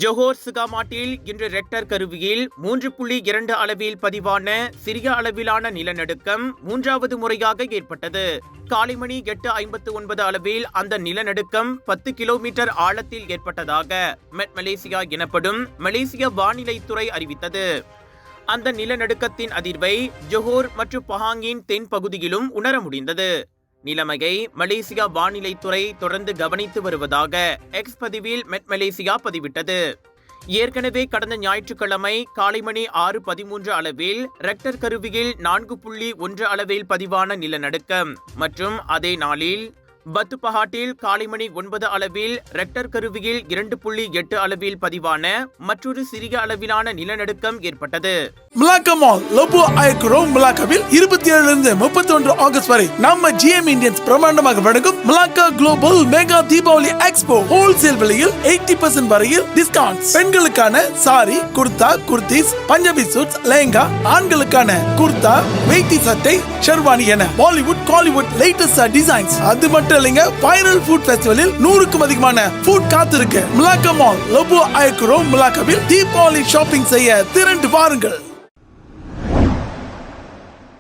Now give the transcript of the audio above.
Johor செகாமாட்டில் இன்று Richter கருவியில் 3.2 அளவில் பதிவான சிறிய அளவிலான நிலநடுக்கம் மூன்றாவது முறையாக ஏற்பட்டது. காலை மணி 8:59 அளவில் அந்த நிலநடுக்கம் 10 கிலோமீட்டர் ஆழத்தில் ஏற்பட்டதாக மெட் மலேசியா எனப்படும் மலேசிய வானிலைத்துறை அறிவித்தது. அந்த நிலநடுக்கத்தின் அதிர்வை ஜோஹர் மற்றும் பஹாங்கின் தென் பகுதியிலும் உணர முடிந்தது. நிலைமையை மலேசியா வானிலைத்துறை தொடர்ந்து கவனித்து வருவதாக எக்ஸ் பதிவில் மெட் மலேசியா பதிவிட்டது. ஏற்கனவே கடந்த ஞாயிற்றுக்கிழமை காலை மணி 6:13 அளவில் ரெக்டர் கருவியில் 4.1 அளவில் பதிவான நிலநடுக்கம் மற்றும் அதே நாளில் பத்துபஹாட்டில் காலை மணி 9 அளவில் ரெக்டர் கருவியில் 2.8 அளவில் பதிவான மற்றொரு சிறிய அளவிலான நிலநடுக்கம் ஏற்பட்டது. மலாக்கா மால் லோபோ ஐக்ரோம் மலாக்காவில் 27 31 ஆகஸ்ட் வரை நம்ம ஜிஎம் இந்தியன்ஸ் பிரமாண்டமாக வழங்கும் Malacca global mega Deepavali expo wholesale விலையில் 80% வரையில் டிஸ்கவுண்ட். பெண்களுக்கான சாரி, குர்தா, குர்தீஸ், பஞ்சாபி சூட்ஸ், லெஹங்கா, ஆண்களுக்கான குர்தா, வேட்டி சட்டை, ஷெர்வானி என பாலிவுட் காலிவுட் லேட்டஸ்ட் டிசைன்ஸ். அது மட்டும் இல்லைங்க, வைரல் ஃபுட் ஃபெஸ்டிவலில் 100க்கும் அதிகமான ஃபுட் காத்திருக்கு. மலாக்கா மால் லோபோ ஐக்ரோம் மலாக்காவில் தீபாவளி ஷாப்பிங் செய்ய திரண்டு வாருங்கள்.